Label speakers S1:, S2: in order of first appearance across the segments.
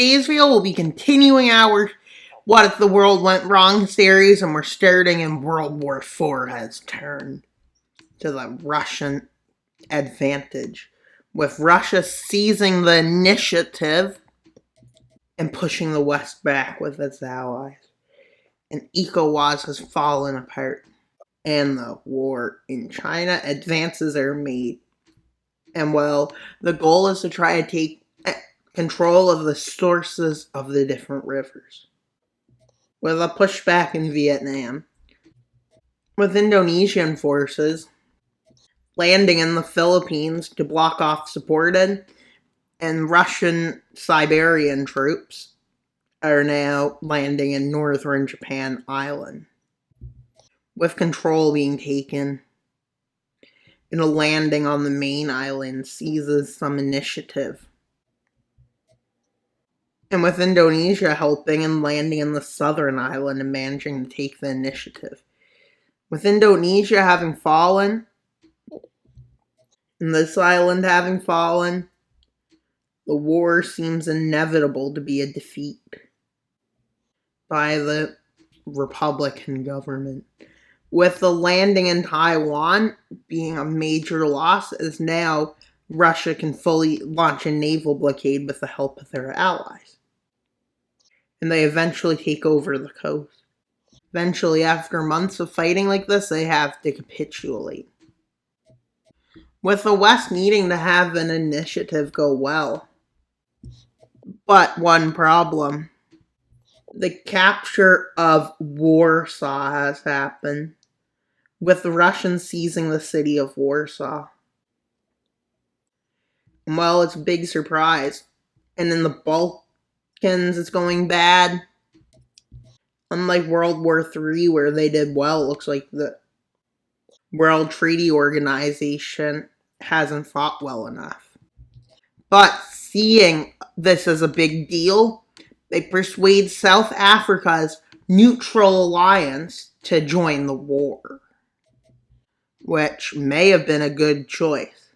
S1: Daysville will be continuing our What If the World Went Wrong series, and we're starting in World War IV has turned to the Russian advantage, with Russia seizing the initiative and pushing the West back with its allies. And ECOWAS has fallen apart, and the war in China advances are made. And well, the goal is to try to take control of the sources of the different rivers, with a pushback in Vietnam, with Indonesian forces landing in the Philippines to block off supported, and Russian Siberian troops are now landing in northern Japan Island, with control being taken, and a landing on the main island seizes some initiative. And with Indonesia helping and landing in the southern island and managing to take the initiative. With Indonesia having fallen, and this island having fallen, the war seems inevitable to be a defeat by the Republican government. With the landing in Taiwan being a major loss, as now Russia can fully launch a naval blockade with the help of their allies. And they eventually take over the coast. Eventually, after months of fighting like this, they have to capitulate. With the West needing to have an initiative go well. But one problem. The capture of Warsaw has happened, with the Russians seizing the city of Warsaw. Well, it's a big surprise. And in the Balkans, it's going bad. Unlike World War III, where they did well, it looks like the World Treaty Organization hasn't fought well enough. But seeing this as a big deal, they persuade South Africa's Neutral Alliance to join the war, which may have been a good choice.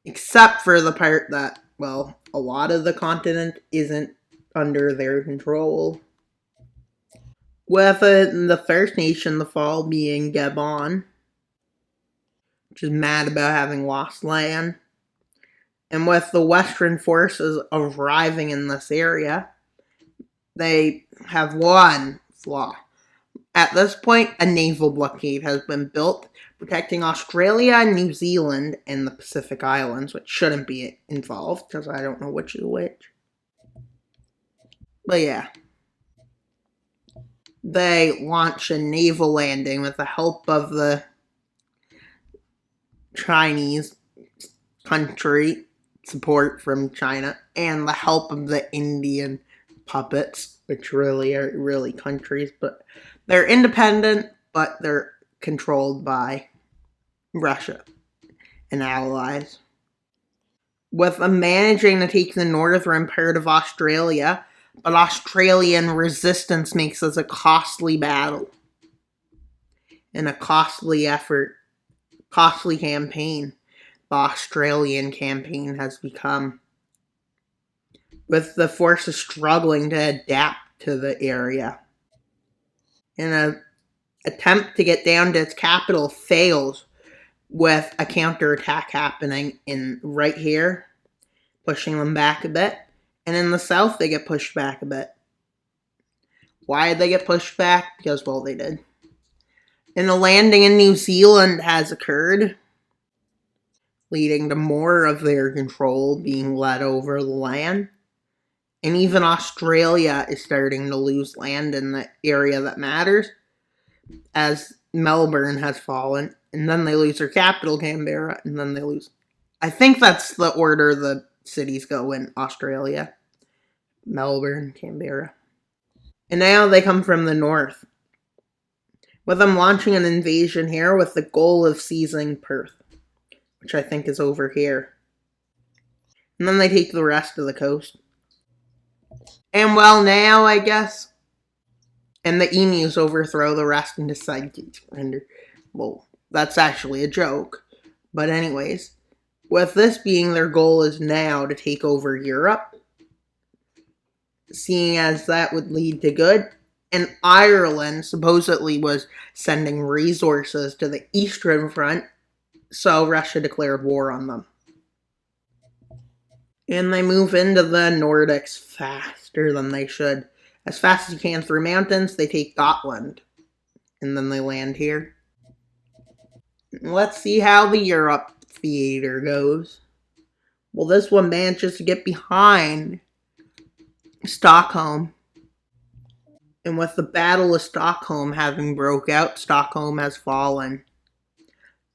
S1: Except for the part that, well, a lot of the continent isn't under their control. With the first nation to fall being Gabon, which is mad about having lost land. And with the Western forces arriving in this area, they have one flaw. At this point, a naval blockade has been built, protecting Australia and New Zealand and the Pacific Islands, which shouldn't be involved, because I don't know which is which. But yeah. They launch a naval landing with the help of the Chinese country, support from China, and the help of the Indian puppets, which really are really countries, but they're independent, but they're controlled by Russia and allies. With them managing to take the northern part of Australia, but Australian resistance makes this a costly battle and a costly effort, costly campaign. The Australian campaign has become, with the forces struggling to adapt to the area. And an attempt to get down to its capital fails, with a counterattack happening in right here, pushing them back a bit. And in the south, they get pushed back a bit. Why did they get pushed back? Because, well, they did. And the landing in New Zealand has occurred, leading to more of their control being led over the land. And even Australia is starting to lose land in the area that matters, as Melbourne has fallen. And then they lose their capital, Canberra, and then they lose. I think that's the order the cities go in Australia. Melbourne, Canberra. And now they come from the north, with them launching an invasion here with the goal of seizing Perth, which I think is over here. And then they take the rest of the coast. And well, now, I guess, and the emus overthrow the rest and decide to surrender. Well, that's actually a joke. But anyways, with this being their goal is now to take over Europe, seeing as that would lead to good. And Ireland supposedly was sending resources to the Eastern Front, so Russia declared war on them. And they move into the Nordics faster than they should. As fast as you can through mountains, they take Gotland. And then they land here. Let's see how the Europe theater goes. Well, this one manages to get behind Stockholm. And with the Battle of Stockholm having broke out, Stockholm has fallen.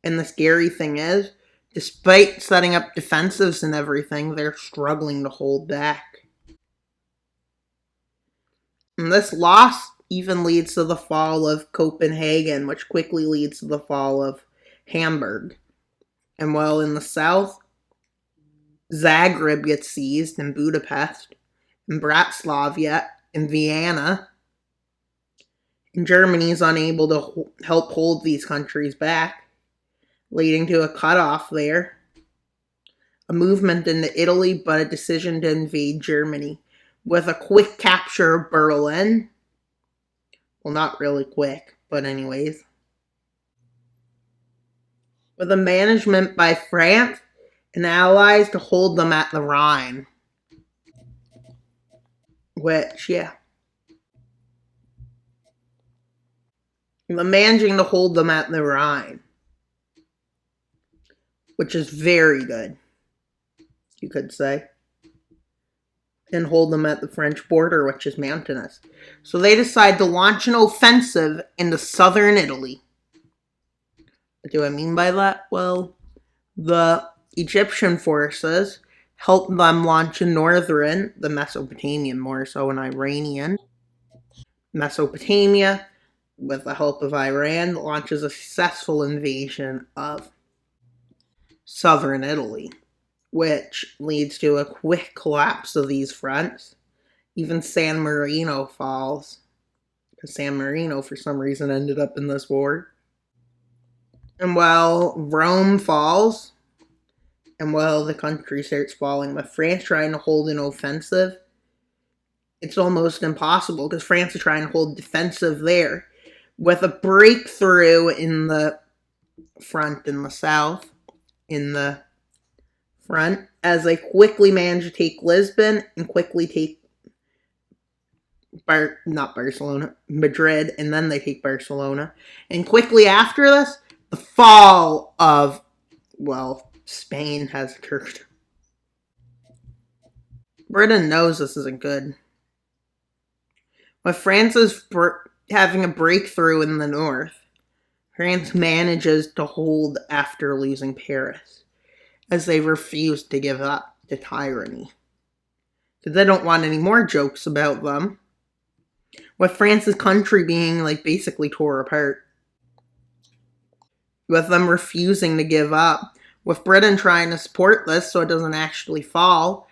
S1: And the scary thing is, despite setting up defensives and everything, they're struggling to hold back. And this loss even leads to the fall of Copenhagen, which quickly leads to the fall of Hamburg. And while in the south, Zagreb gets seized in Budapest, and Bratislava in Vienna. And Germany is unable to help hold these countries back, leading to a cutoff there, a movement into Italy, but a decision to invade Germany, with a quick capture of Berlin. Well, not really quick, but anyways. With a management by France and allies to hold them at the Rhine. Which, yeah. The managing to hold them at the Rhine. Which is very good, you could say. And hold them at the French border, which is mountainous. So they decide to launch an offensive into southern Italy. What do I mean by that? Well, the Egyptian forces helped them launch a northern, the Mesopotamian more so, an Iranian. Mesopotamia, with the help of Iran, launches a successful invasion of southern Italy, which leads to a quick collapse of these fronts. Even San Marino falls, because San Marino, for some reason, ended up in this war. And while Rome falls, and while the country starts falling, with France trying to hold an offensive, it's almost impossible, because France is trying to hold defensive there. With a breakthrough in the front in the south, in the front, as they quickly manage to take Lisbon and quickly take not Barcelona, Madrid, and then they take Barcelona. And quickly after this, the fall of, well, Spain has occurred. Britain knows this isn't good. With France is having a breakthrough in the north, France manages to hold after losing Paris, as they refuse to give up to tyranny. Because they don't want any more jokes about them. With France's country being, like, basically tore apart. With them refusing to give up. With Britain trying to support this so it doesn't actually fall.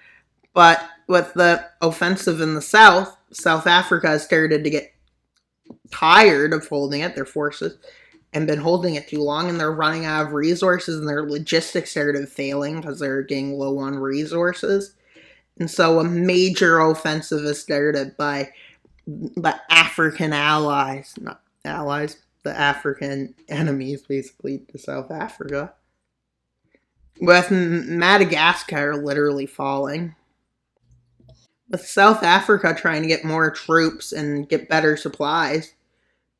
S1: But with the offensive in the south, South Africa has started to get tired of holding it, their forces, and been holding it too long, and they're running out of resources, and their logistics started failing because they're getting low on resources. And so a major offensive is started by the African allies, not allies, the African enemies, basically, to South Africa. With Madagascar literally falling. With South Africa trying to get more troops and get better supplies,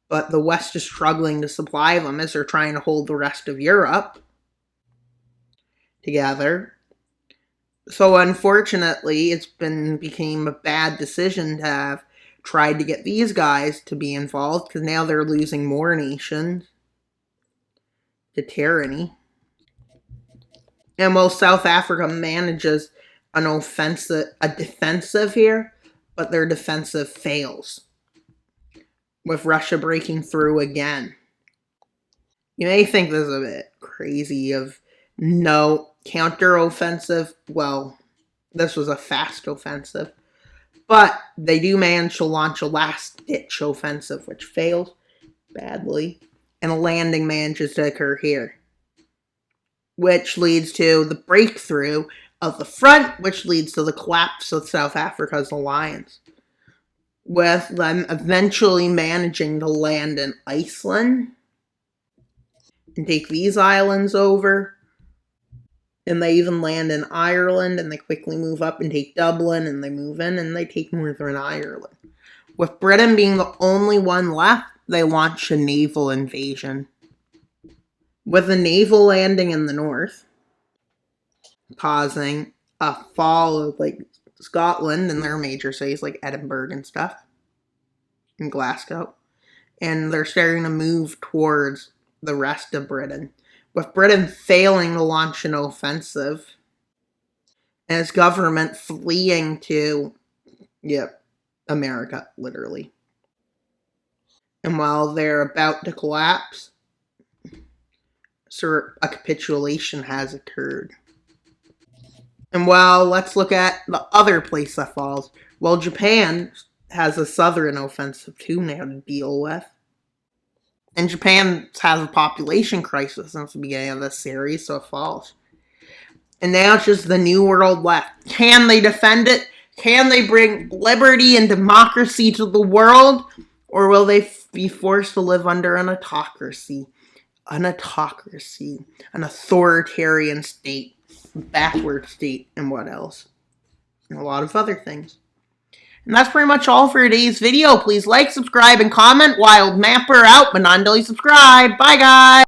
S1: but the West is struggling to supply them as they're trying to hold the rest of Europe together. So unfortunately, became a bad decision to have tried to get these guys to be involved, because now they're losing more nations to tyranny. And while South Africa manages a defensive here, but their defensive fails, with Russia breaking through again. You may think this is a bit crazy of no counter-offensive. Well, this was a fast offensive. But they do manage to launch a last-ditch offensive, which fails badly. And a landing manages to occur here, which leads to the breakthrough of the front, which leads to the collapse of South Africa's alliance. with them eventually managing to land in Iceland and take these islands over. And they even land in Ireland, and they quickly move up and take Dublin, and they move in, and they take Northern Ireland. With Britain being the only one left, they launch a naval invasion, with a naval landing in the north, causing a fall of, like, Scotland and their major cities, like Edinburgh and stuff, and Glasgow. And they're starting to move towards the rest of Britain, with Britain failing to launch an offensive, and its government fleeing to, America, literally. And while they're about to collapse, a capitulation has occurred. And well, let's look at the other place that falls. Well, Japan has a southern offensive too now to deal with. And Japan has a population crisis since the beginning of this series, so it falls. And now it's just the New World left. Can they defend it? Can they bring liberty and democracy to the world? Or will they be forced to live under an autocracy? An authoritarian state, backward state, and what else? And a lot of other things. And that's pretty much all for today's video. Please like, subscribe, and comment. Wild Mapper out, but not until you subscribe. Bye, guys!